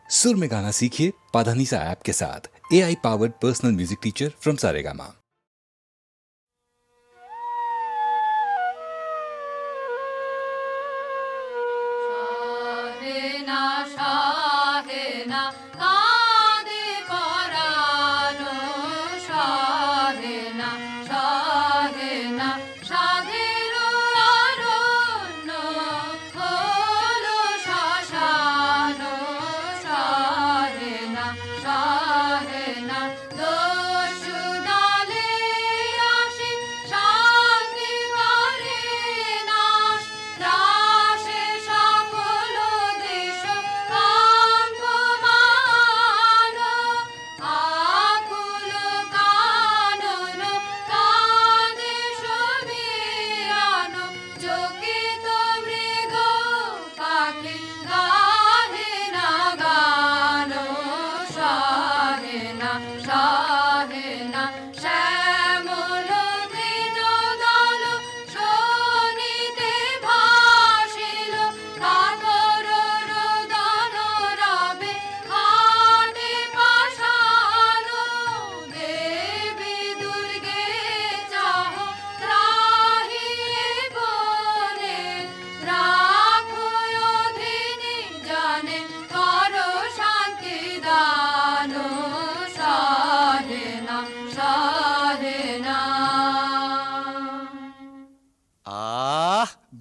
सुर में गाना सीखिए पाधानीसा ऐप के साथ। AI powered personal music teacher from Saregama.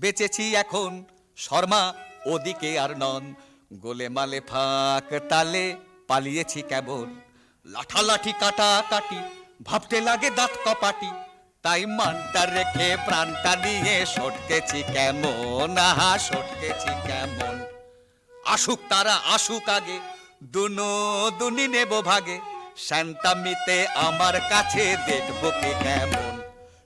বেঁচেছি এখন শর্মা ওদিকে আর নন, গোলে মালে ফাঁক তালে পালিয়েছি কেবল, লাঠালাঠি কাটা কাটি ভাবতে লাগে দাঁত কপাটি, তাই মানটা রেখে প্রাণটা নিয়ে সটকেছি কেমন, আহা সটকেছি কেমন। আসুক তারা আসুক আগে, দুনো দুনি নেব ভাগে, শান্তামিতে আমার কাছে দেখবো কে কেমন।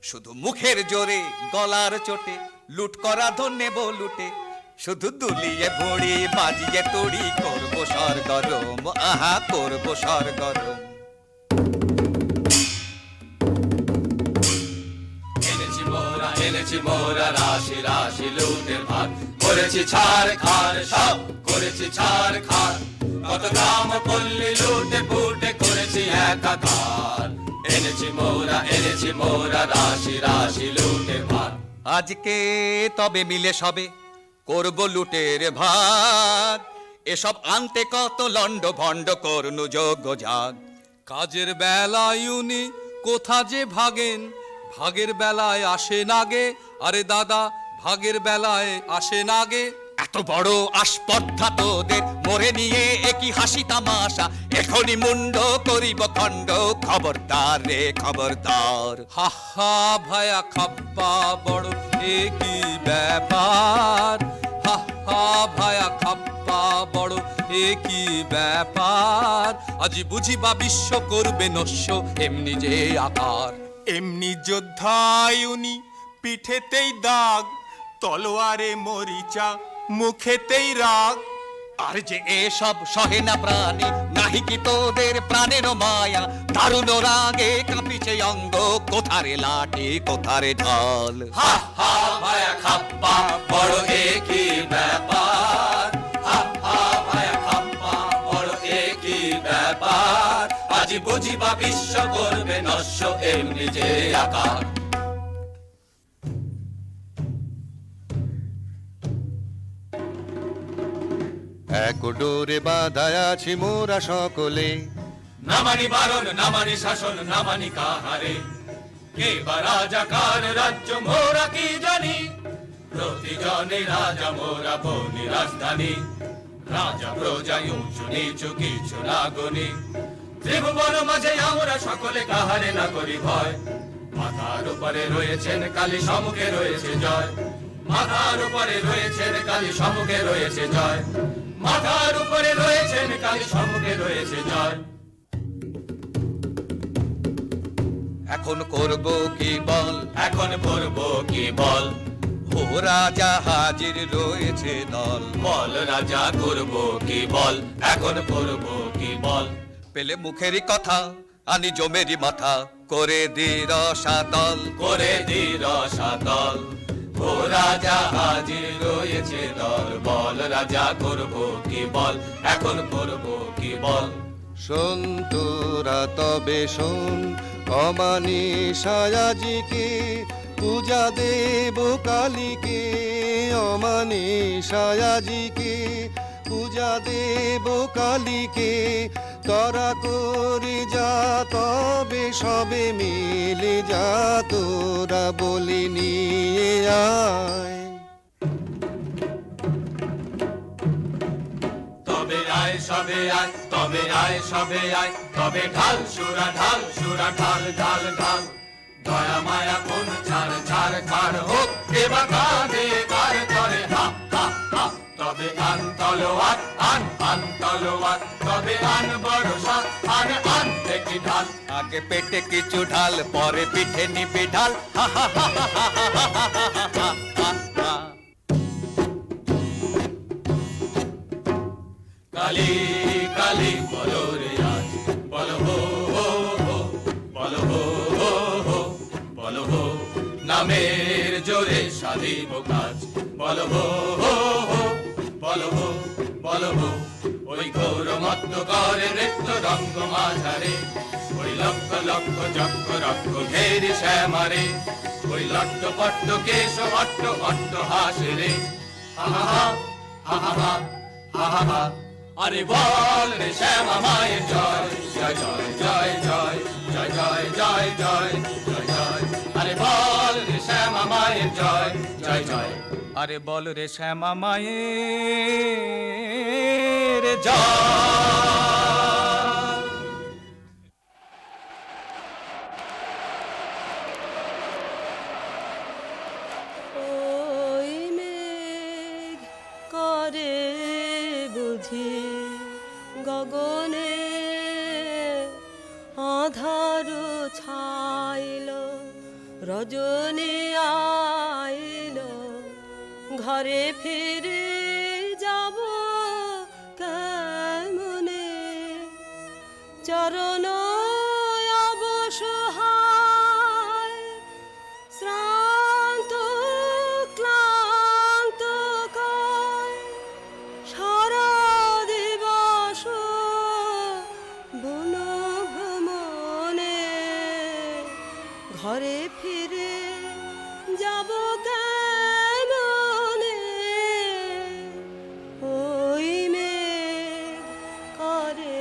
শুধু মুখের জোরে গলার চোটে লুট করা ধন নেব লুটে, শুধু দুলিয়ে ভড়ি বাজিয়ে তড়ি করবো সরগরম, আহা করবো সরগরম। এনেছি মোরা রাশি রাশি লুটের ভার, করেছি ছাড় খার সব করেছি ছাড় খার, কত গ্রাম পল্লী লুটে ফুটে করেছি একাকার। এনেছি মোরা রাশি রাশি লুটের ভার, আজকে তবে মিলে সবে করব লুটের ভাগ, এসব আনতে কত লন্ড ভন্ড করনু যোগ্য জাগ। কাজের বেলায় উনি কোথা যে ভাগেন, ভাগের বেলায় আসে নাগে, আরে দাদা ভাগের বেলায় আসে নাগে। এত বড় আসপর্ধা তোদের মরে নিয়ে একই হাসি তামাশা, এখনই মুন্ড করিব খণ্ড, খবরদার রে খবরদার। হা হা ভায়া খাপ্পা বড় একই ব্যাপার, হা হা ভায়া খাপ্পা বড় একই ব্যাপার, আজি বুঝিবা বিশ্ব করবে নস্য এমনি যে আকার। এমনি যোদ্ধায় উনি পিঠেতেই দাগ, তলোয়ারে মরিচা মুখেতেই রাগ। আর যে এসব সহে না প্রাণী, নাহি কি তোদের প্রাণের মায়া, দারুণ রাগে কাঁপিছে অঙ্গ, কোথারে লাঠি কোথারে ঢাল। হা হা ভায়া খাপ্পা বড় একই ব্যাপার, হা হা ভায়া খাপ্পা বড় একই ব্যাপার, আজি বুঝিবা বিশ্ব করবে নস্য এমনি যে আকার। এক ডোরে বাঁধায় আছি মোরা সকলে, না মানি বারণ না মানি শাসন না মানি কাহারে, কে বা রাজা কার রাজ্য মোরা কি জানি, প্রতিজনে রাজা মোরা বনি রাজধানী, রাজা প্রজা উঁচু নিচু কিছু না গনি, ত্রিভুবন মাঝে আমরা সকলে কাহারে না করি ভয়, মাথার উপরে রয়েছেন কালী সম্মুখে রয়েছে জয়, মাথার উপরে রয়েছেন কালী সম্মুখে রয়েছে জয়, মাথার উপরে রয়েছেন কালী সম্মুখে রয়েছে জয়। এখন করব কি বল, এখন করব কি বল, ও রাজা হাজির রয়েছে দল, বল রাজা করব কি বল, এখন করব কি বল। পেলে মুখেরই কথা আনি জমেরই মাথা, করে দি রসাতল, করে দি রসাতল, ও রাজা হাজির রয়েছে দল, বল রাজা করব কি বল, এখন করব কি বল। শোন তোরা তবে শোন, অমানিসায় আজিকে পূজা দেব কালীকে, অমানিসায় আজিকে পূজা দেব কালীকে। তোরা করে যা তবে সবে মিলে যা, তোরা বলি নিয়ে আয়। তবে আয় সবে আয়, তবে আয় সবে আয়, তবে ঢাল সুরা ঢাল সুরা ঢাল ঢাল ঢাল। দয়া মায়া কোন ছাড় ছাড় ছাড় হোক, এবার কাঁধে কার করে হা হা হা। তবে আন তলোয়ার আন আন তলোয়ার, তবে আন বড় আন আন দেখি ঢাল। আগে পেটে কিছু ঢাল, পরে পিঠে নিবি ঢাল, হা হা হা হা হা হা হা হা হা হা। কালী কালী বলো রে আজ, বলো হো হো হো, বলো হো হো হো, বলো হো। নামের জোরে সাধিব কাজ, বলো হো হো হো, বলো হো বলো হো। ওই ঘোর মত্ত করে নৃত্য রঙ্গ মাঝারে, ওই লক্ষ লক্ষ চক্র রক্ষ ঘেরে শ্যামারে, ওই লট্ট পট্ট কেশ অট্ট অট্ট হাসে রে, হা হা হা হা হা হা হা হা হা। আরে বল রে শ্যামা মায়ের জয়, জয় জয় জয় জয় জয় জয় জয় জয় জয় জয়। আরে বল রে শ্যামা মায়ের জয়, জয় জয়। আরে বল রে শ্যামা মায়ের জয়। ওই মেঘ করে বুঝি গগনে আধার ছাইল, রজনী আইল, ঘরে ফিরে যাব কেমনে, চরণ অবসহায় শ্রান্ত ক্লান্ত কায়, সারা দিবস বন ভ্রমণে, ঘরে ফিরে যাব কেমনে, ওই মেঘ করে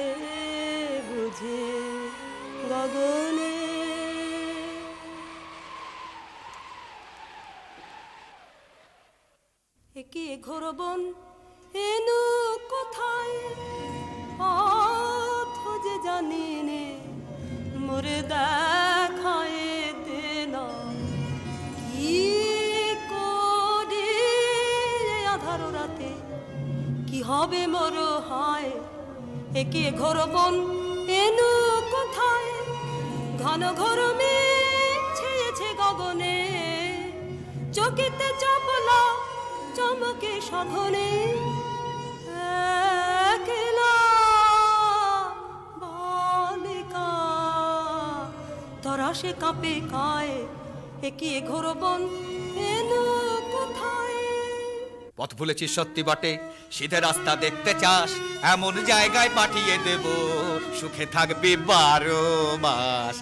বুঝে গগনে। একে ঘোর বন এনু কোথায়, পথ যে জানি নে, মোরে দেখায় দে না, কি করি আধার রাতে, কি হবে মোর হায়। একে ঘোর বন এনু কোথায়, ঘন ঘোর মেঘ ছেয়েছে গগনে, চকিতে চপলা চমকে সঘনে, একলা বালিকা তরাসে কাঁপে কায়, একে ঘোর বন এনু কোথায়। পথ ভুলেছিস সত্যি বটে, সিধে রাস্তা দেখতে চাস, এমন জায়গায় পাঠিয়ে দেব, সুখে থাকবি 12 মাস।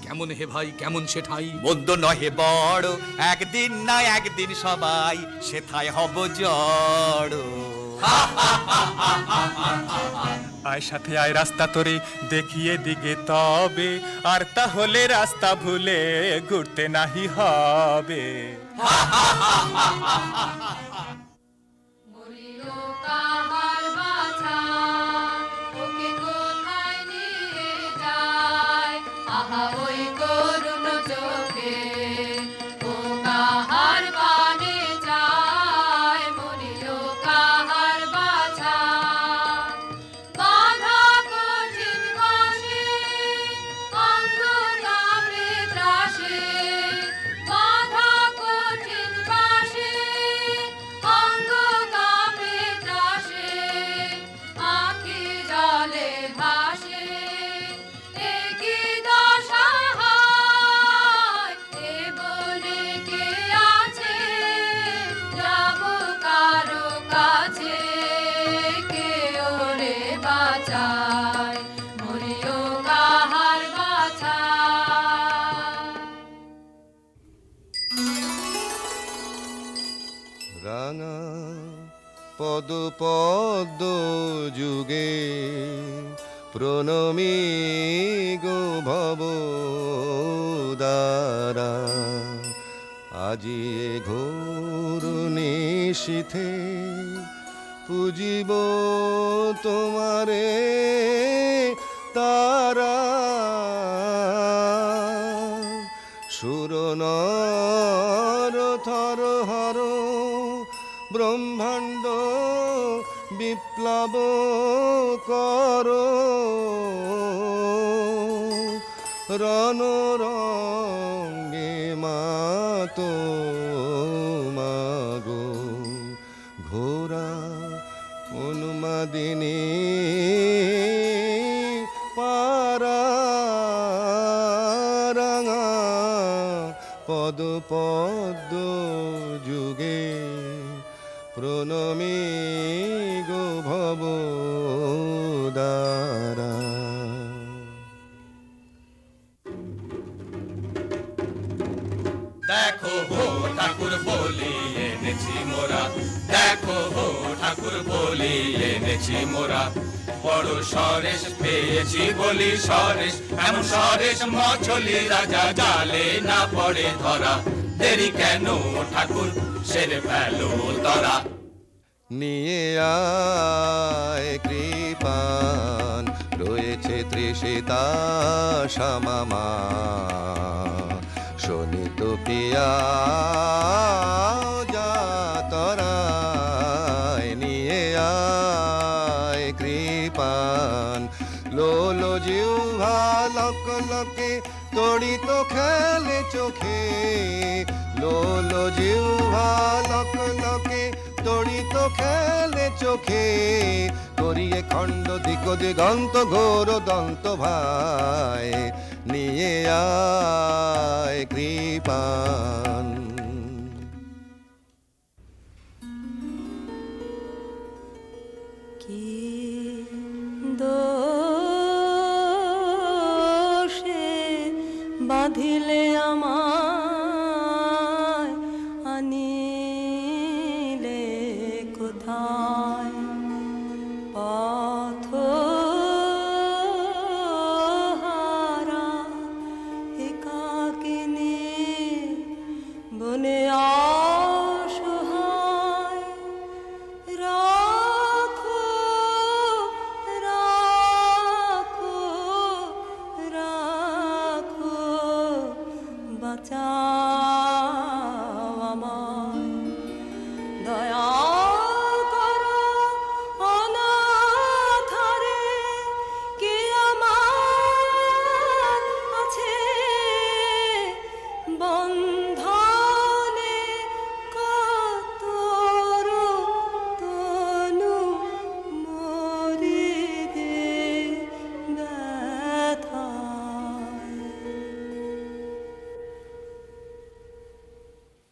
কেমন হে ভাই কেমন সেঠাই, মন্দ নহে বড়, একদিন না একদিন সবাই সেথায় হব জড়। আয় সাথে আয় রাস্তা তোরে দেখিয়ে দিকে তবে, আর তাহলে রাস্তা ভুলে ঘুরতে নাহি হবে। বলিও কাহার বাছা, ওকে কোথায় নিয়ে যায়, আহা ওই করুণ চোখে, ও কাহার বানে যায়, বলিও কাহার বাছা। বাধা কঠিন বাসে, অঙ্গ কাঁপে ত্রাসে, বাধা কঠিন বাসে, অঙ্গ কাঁপে পদ পদ্ম যুগে প্রণমী গো ভব দ্বারা আজি এ ঘোর নিশীথে পুজিব তোমারে তারা সুর নর থর হর ব্রহ্মাণ্ড বিপ্লব কর রণ রঙ্গে মাতো মাগো ঘোরা উন্মাদিনী পারা রাঙা পদ পদ্ম যুগে প্রণমী গো ভব দ্বারা। দেখো হো ঠাকুর বলি এনেছি মোরা, দেখো হো ঠাকুর বলি এনেছি মোরা, বড় সরেশ পেয়েছি বলি সরেশ, এমন সরেশ মছলি রাজা জালে না পড়ে ধরা, দেরি কেন ঠাকুর সেরে ফেলো তরা। নিয়ে আয় কৃপান রয়েছে তৃষিতা শ্যামামা, শোনিত পিয়া যাতরায় নিয়ে আয় কৃপান, লোলো জিহ্বা লক লকে তড়িত খেলে চোখে, লোলো জিহ্বা লক লকে তড়িত খেলে চোখে, করিয়ে খণ্ড দিক দিগন্ত ঘোর দন্ত ভাই, নিয়ে আয় কৃপান। কি দোষে বাঁধিলে আমায় আনিলে কোথায়, পথ হারা একাকিনী বনে অসহায়, রাখো রাখো রাখো বাঁচাও আমায়, দয়া করো অনাথরে, কে আমার আছে বন্ধনে কাতর তনু মরিদে ব্যথায়।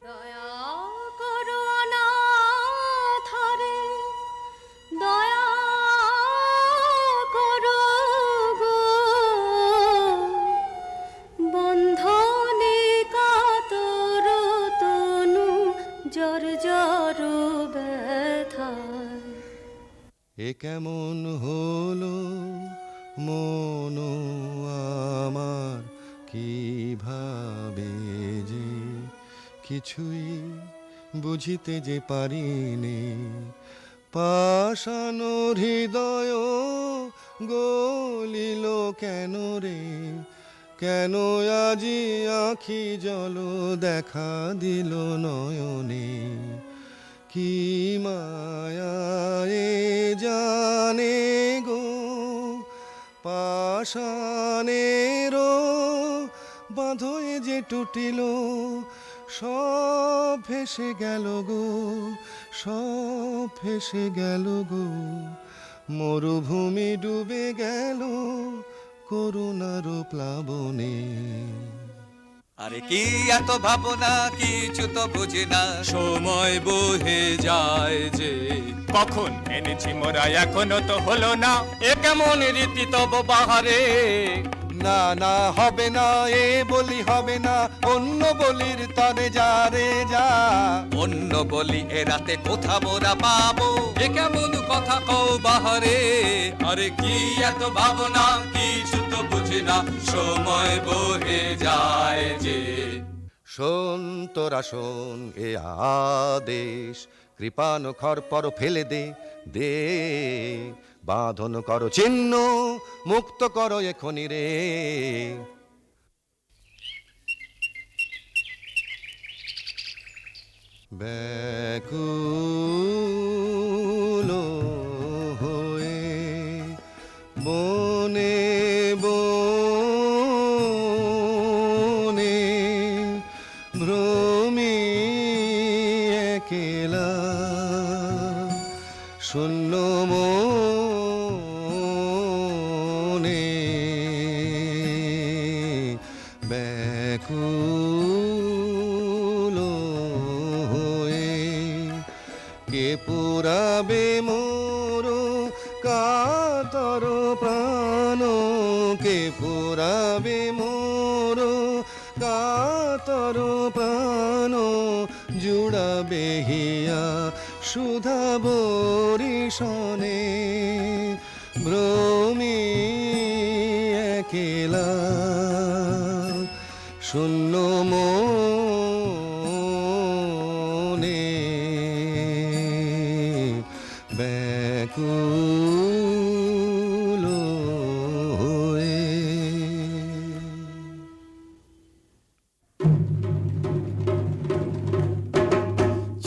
দয়া করো অনাথরে, দয়া করো গো, বন্ধনে কাতর তনু জর জর ব্যথায়। এ কেমন হলো মন আমার, কিভাবে যে কিছুই বুঝিতে যে পারিনি, পাষাণ হৃদয় গলিল কেন রে, কেন আজি আখি জল দেখা দিল নয়নে, কি মায়ায়ে জানে গো পাষাণের বাঁধয়ে যে টুটিল, সব ভেসে গেল গো, সব ভেসে গেল গো, মরুভূমি ডুবে গেল করুণার প্লাবনে। আরে কি এত ভাবনা, কিছু তো বুঝি না, সময় বহে যায় যে, কখন এনেছি মোরা এখনো তো হলো না, এ কেমন রীতি তব বাহারে, না না হবে না, এ বলি হবে না, অন্য বলির তরে যা রে যা। অন্য বলি এ রাতে কোথা মোরা পাবো? এ কেমন কথা কও বাহারে, আরে কি এত ভাবনা, কিছু তো বুঝি না, সময় বহে যায় যে। শোন তোরা শোন এ আদেশ, কৃপানো খর পর ফেলে দে দে, বাঁধন করো চিহ্ন, মুক্ত করো এখনি রে। ব্যাকুল হয়ে বনে বনে ভ্রমি একেলা, শূন্য মনে ব্যাকুল হয়ে কে পুরাবে মোর কাতর প্রাণ, কে পুরাবে মোর কাতর প্রাণ, জুড়াবে হিয়া সুধা বরিশনে, ভ্রমি একেলা, শূন্য মনে ব্যাকুল হয়ে।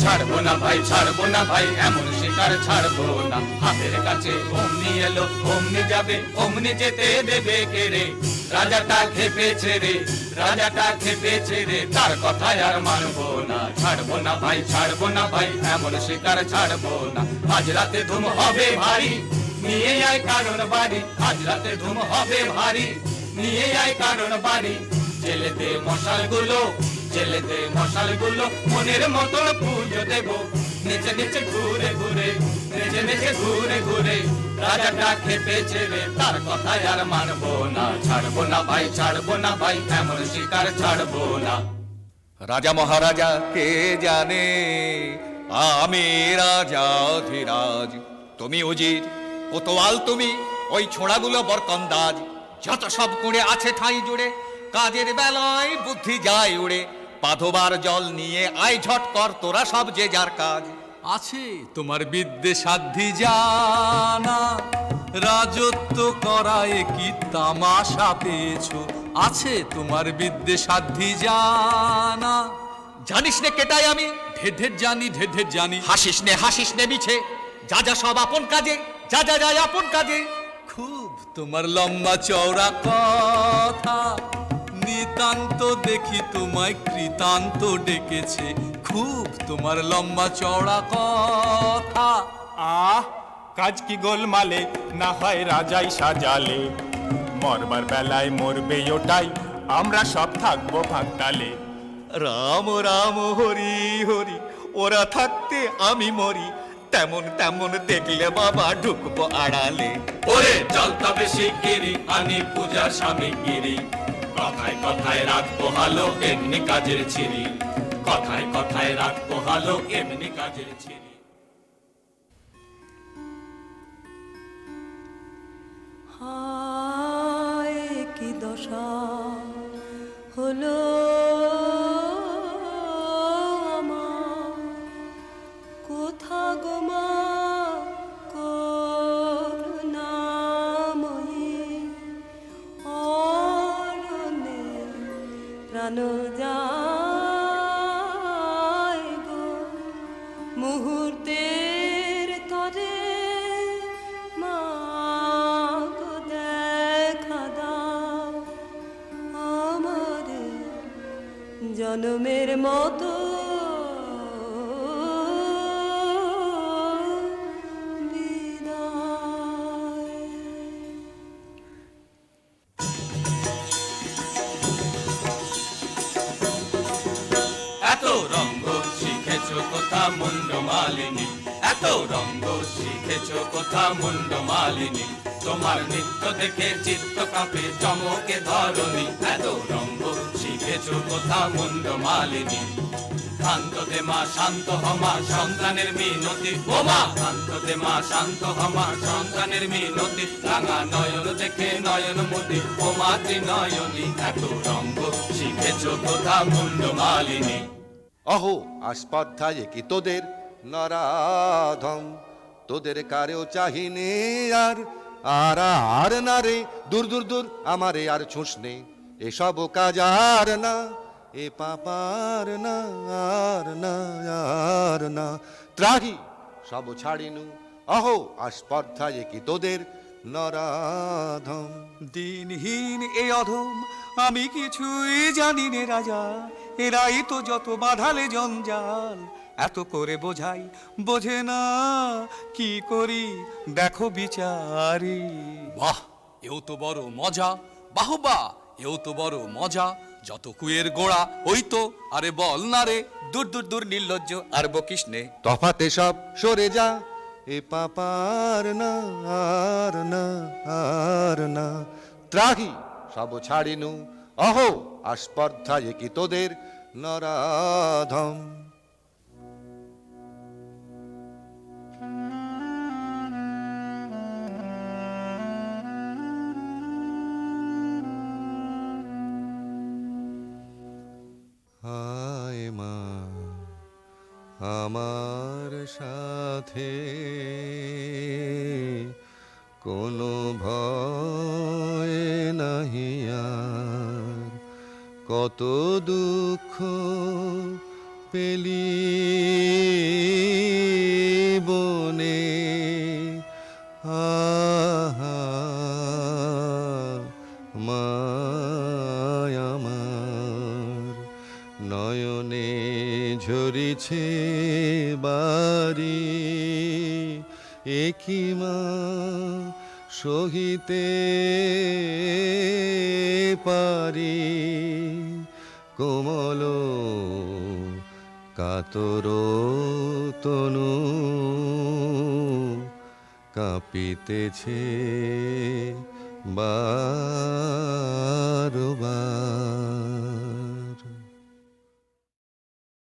ছাড়বো না ভাই, ছাড়বো না ভাই, এমন শিকার ছাড়বো না। হাতের কাছে অমনি এলো, অমনি যাবে, অমনি যেতে দেবে কে রে? রাজাটা খেপেছে রে, রাজাটা খেপেছে রে, তার কথায় আর মানবো না। ছাড়বো না ভাই, ছাড়বো না ভাই, এমন শিকার ছাড়বো না। আজ রাতে ধুম হবে ভারী, নিয়ে আয় কারণ বাড়ি, আজ রাতে ধুম হবে ভারী, নিয়ে আয় কারণ বাড়ি। জেলে দে মশালগুলো, জেলে দে মশালগুলো, মনের মতন পুজো দেব, নেচে নেচে ঘুরে ঘুরে, নেচে নেচে ঘুরে ঘুরে। রাজাটা খেপেছে রে, তার কথায় আর মানবো না। ছাড়বো না ভাই, ছাড়বো না ভাই, এমন শিকার ছাড়বো না। রাজা মহারাজা কে জানে, আমি রাজা ধীরাজ, তুমি উজির কোতোয়াল, তুমি ওই ছোড়াগুলো বরকন্দাজ। যত সব কুঁড়ে আছে ঠাঁই জুড়ে, কাজের বেলায় বুদ্ধি যায় উড়ে। পাধোবার জল নিয়ে আয় ঝট কর তোরা সব যে যার কাজ। আছে তোমার বিদ্যে সাধ্যি জানা, রাজত্ব করায় কি তামাশা পেয়েছো? আছে তোমার বিদ্যে সাধ্যি জানা। জানিস নে কেটাই আমি, ঢের ঢের জানি, ঢের ঢের জানি। হাসিস নে মিছে, যা যা সব আপন কাজে, যা যা যায় আপন কাজে। খুব তোমার লম্বা চওড়া কথা, নিতান্ত দেখি তোমায় কৃতান্ত ডেকেছে। খুব তোমার লম্বা চওড়া কথা। আহ, কাজ কি গোলমালে, না হয় রাজাই সাজালে, মরবার বেলায় মরবে ওটাই, আমরা সব থাকবো ভাগতালে। রাম রাম হরি হরি, ওরা থাকতে আমি মরি, তেমন তেমন দেখলে বাবা ঢুকবো আড়ালে। ওরে চল তবে শিগগিরি, আনি পূজার সামগ্রী, কথায় কথায় রাখবো হালো এমনি কাজের ছিরি, কথায় কথায় রাখবো হালো এমনি কাজের ছিরি। হায় কি দশা হলো আমার, কোথা গো মা করুণাময়ী, অরণ্যে প্রাণ যায় গো, মুহূর্তের তরে মা গো দেখা দাও আমারে, জনমের মতো এত রঙ্গ শিখেছো কোথা মুন্ড মালিনী, এত রঙ্গ শিখেছো কোথা মুন্ড মালিনী, তোমার নৃত্য দেখে চিত্ত কাঁপে চমকে ধরণী, এত রঙ্গ শিখেছ কোথা মুন্ড মালিনী। শান্ত দে মা শান্ত হমা সন্তানের মিনতি, ও মা শান্ত দে মা শান্ত হমা সন্তানের মিনতি, রাঙা নয়ন দেখে নয়ন মতি, ও মা ত্রিনয়নী, এত রঙ্গ শিখেছ কোথা মুন্ড মালিনী। অহো আস্পর্ধায় কি তোদের নরাধম, তোদের কারেও চাহিনে আর আর আর না রে, দূর দূর দূর আমারে আর ছুঁস নে, এসব কাজ আর না, এ পাপার না আর না আর না, ত্রাহি সব ছাড়িনু, অহো আস্পর্ধায় কি তোদের নরাধম। দিনহীন এ অধম আমি কিছুই জানি নে রাজা, এরাই তো যত বাঁধালে জঞ্জাল, এত করে বোঝাই বোঝে না, কি করি দেখো বিচারি। বাহ, এও তো বড় মজা, বাহবা, এও তো বড় মজা, যত কুয়ের গোড়া ওই তো, আরে বল না রে। দূর দূর দূর নির্লজ্জ আর বকিস নে, তফাতে সব সরে যা, এ পাপার না আর না আর না, ত্রাহি সব ছাড়িনু, অহো আস্পর্ধায় কি তোদের নরাধম। হায় মা আমার সাথে কোনো ভয় নাহি আর, কত দুঃখ পেলি বনে, আহা মায় আমার, নয়নে ঝরিছে বাড়ি, একই মা সহিতে পারি, কোমল কাতর তনু কাঁপিতেছে বারবার।